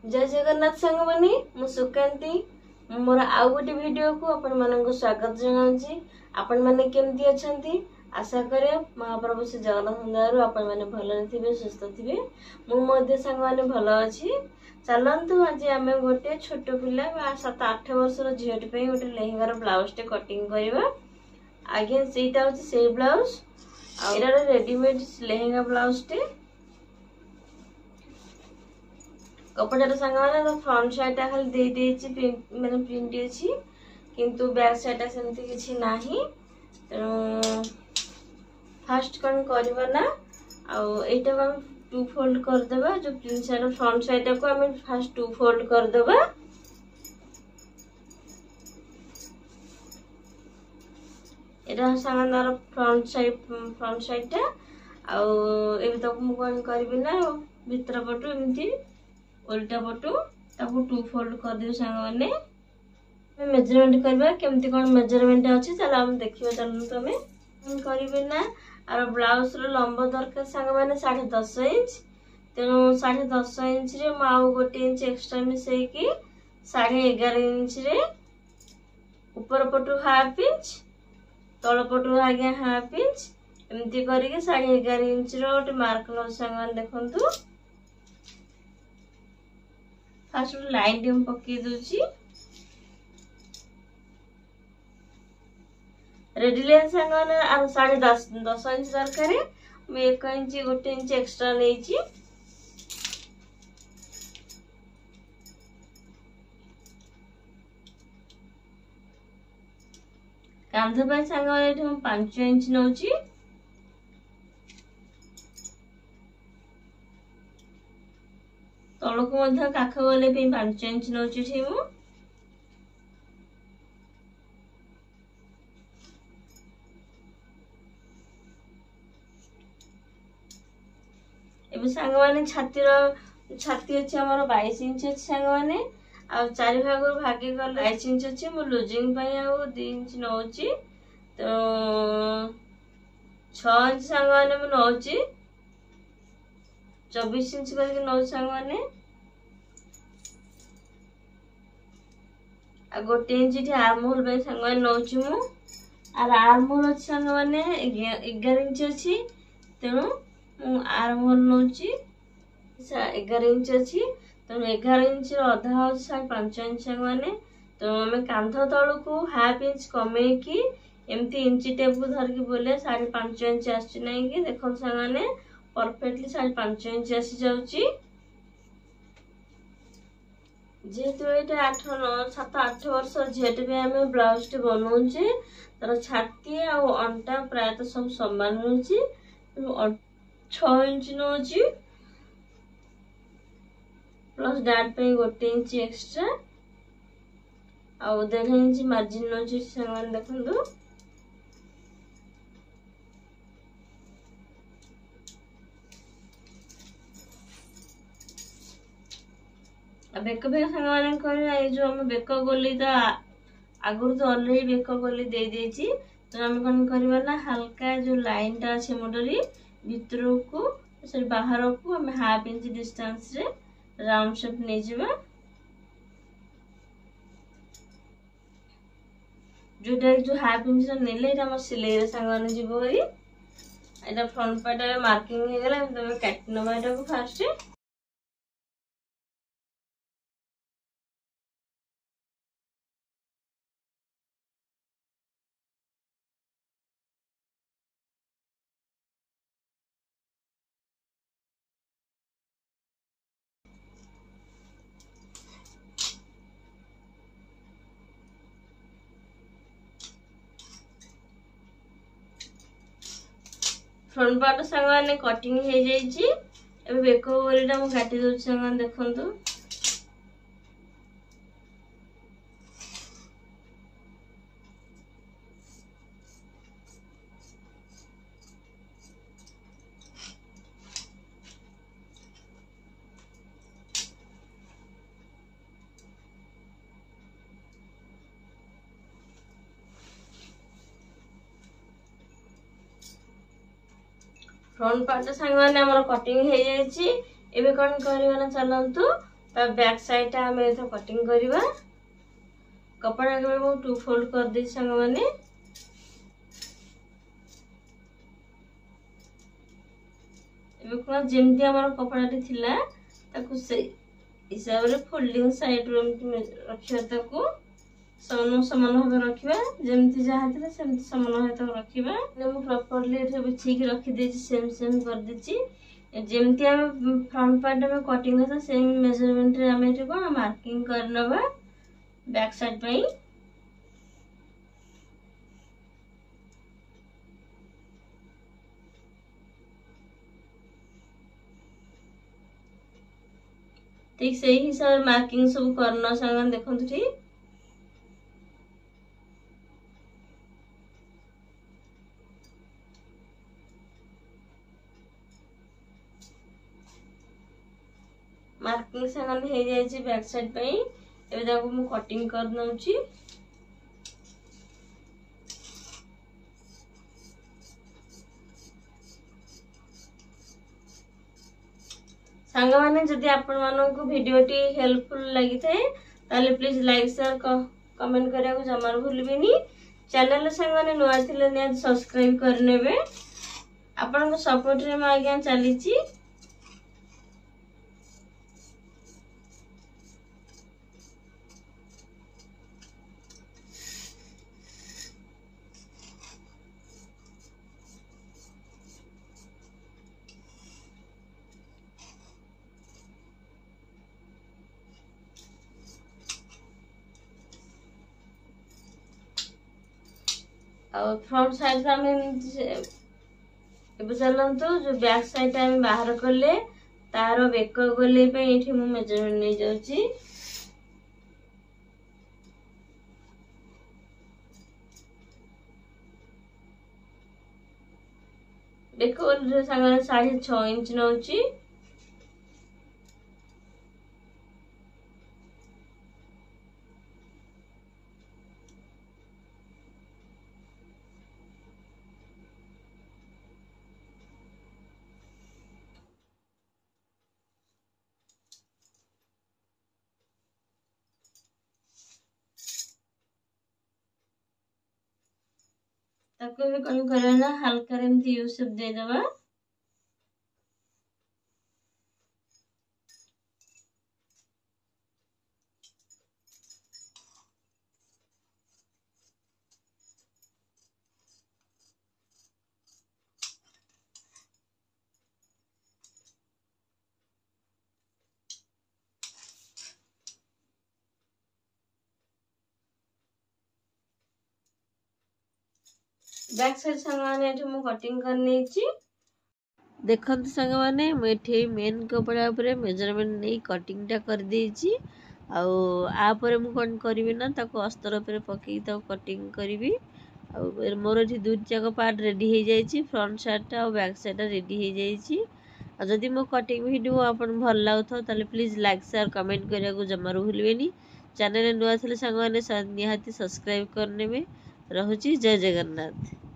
जय जगन्नाथ सांग मानी मु सुकांती मोर आउ गोटे वीडियो को आपण मानक स्वागत जनाऊँगी। आपण माने केमती अछंती आशा करे महाप्रभु श्री जगन्नाथ दयारु आपण माने भलरे थिबे सुस्थ थिबे। मु मध्ये सांग माने भल अछि। चलंतु आज आमे गोटे छोट पिला 7-8 वर्षर झियोटी पे गोटे लेहेंगार ब्लाउज टे कटिंग करबा। आगे सेटा होछि से ब्लाउज आ एरा रेडीमेड लेहेंगा ब्लाउज टे कपड़ा सांग माने फ्रंट साइड खाली दे देछि माने प्रिंट अछि किंतु बैक साइड सेमती किछि नाही। फर्स्ट कौन करबा ना आ एटा हम टू फोल्ड कर देबा। जो प्रिंट साइड फ्रंट साइड को हम फर्स्ट टू फोल्ड कर देबा। एटा सांगार फ्रंट साइड टा आ एबे तो हम कोन करबी ना भीतर पटु एमती उल्टा पटु ताको टू फोल्ड कर दियो सांग माने। मेजरमेंट करबा केमती कोन मेजरमेंट अछि चला हम देखिबा। चलनु तमे हम करबे ना और ब्लाउज रो लंबा दरकार सांग माने 10.5 इंच। तेनु 10.5 इंच रे माउ गोटे इंच एक्स्ट्रा मिसई की 11.5 इंच रे ऊपर पटु हाफ इंच तळ पटु आगे हाफ इंच एमती करके 11.5 इंच रो गोटे मार्क लो सांग माने। देखंतु फास्ट लाइन टे पक्के दूची रेडी लाइन सांग माने आ 10.5 इंच दरकार मैं 1 इंच गोटे इंच एक्स्ट्रा लेची। कांध पे सांग माने हम 5 इंच नौची। तलको मध्य काख गले पे 5 इंच नौची ठेमु। एबे सांग माने छाती अछि हमर 22 इंच अछि सांग माने आ चारि भाग भागे गले 22 इंच अछि। मु लूजिंग पई आ 2 इंच नौची तो 6 इंच सांग माने मु नौची 24 इंच करके नौ सांग माने आ गोटे इंच ठी आर्म होल पे सांग माने नौची मु आर आर्म होल अछि सांग माने 11 इंच अछि। तेनु मु आर्म होल नौची 11 इंच अछि। तेनु 11 इंच रो आधा हो 5.5 इंच सांग माने। तो हमें कांध तळ को हाफ इंच कमे की एमती इंची टेप को धर के बोले 5.5 इंच आछि नै कि देखो सांग माने परफेक्टली 5.5 इंच आसी जाउची। जेहेतु एटा 7-8 वर्ष जेटे भी हमें ब्लाउज टे बनाउचे तर छाती आ अंटा प्राय तो सब समान रहउची। 6 इंच नौची प्लस डाट पे गोटे इंच एक्स्ट्रा आ 1.5 इंच मार्जिन नौची समान। देखंतु बेक पे सांग माने कहले ए जो हम बेक गोली तो आगुर तो ऑलरेडी बेक गोली दे देची। तो हम कोन करबा ना हल्का जो लाइन टा আছে मोडरी भीतर को सॉरी बाहर को हम हाफ इंच डिस्टेंस रे राउंड शेप नै जिबा। जो हाफ इंच नेले एटा हम सिलाई रे सांग माने जिवो हरी। एटा फ्रंट पार्ट रे मार्किंग हे गेला हम तमे काट नबा एटा को फास्ट फ्रंट पार्ट सांग माने कटिंग हे जाईची। एबे बेक गोलीटा मु काटी दउ सांग माने। देखंतु फ्रंट पार्ट सांग माने हमर कटिंग हे जाईची। एबे कोन करबा ना चलंतु ता बैक साइड टा हमें तो कटिंग करवा कपड़ा के मैं 2 फोल्ड कर दी संग माने जमती आम कपड़ा थिला ताकू से हिसाब से फोल्डिंग साइड रखा समान समान भाव रखा जमती जहाँ थे सेमती समान भाव रखा मुझे प्रॉपर्ली बिछे रखीदे सेम सेम कर देची जमती आम फ्रंट पार्ट में कटिंग होता सेम मेजरमेंट रे आम ये कौन मार्किंग करनवा बैक साइड पे ठीक से हिसाब से मार्किंग सब करना संग देखो ठीक मार्किंग संग हो जाए बैक साइड पे ए जाको मु कटिंग कर नउची सांग माने जदि आपण मानको वीडियो टी हेल्पफुल लगी थाए ताले प्लीज लाइक शेयर कमेंट करिया को जमार भूलबेनी चैनल संग माने नुआ थिले ने सब्सक्राइब करनेबे आपण को सपोर्ट रे म आज्ञा चलीची और फ्रंट साइड से चलतु जो बैक साइड आम बाहर कले तार बेक गले ये मेजरमेंट नहीं जाऊँगी बेक गले साढ़े 6 इंच नौची ताको भी कौन करना हल्का एमती यू शेप दे देबा बैक साइड संग माने मु कटिंग करनी देखो संग माने मुझे मेन कपड़ा उपरे मेजरमेंट नहीं कटिंग टा कर देछि आउ आपर मु कौन करी ना ताको अस्तर पर पकई कटिंग करी मोर ये दुई जाक पार्ट रेडी हो जाइए फ्रंट साइड और बैक साइड रेडी हो जाइए जदि मो कटिंग वीडियो आपन भल लागुथो ताले प्लीज लाइक शेयर कमेंट करिया को जमार भूलबेनी चैनल नुआ थे सांग माने निहाती सब्सक्राइब करने में रहुची जय जगन्नाथ।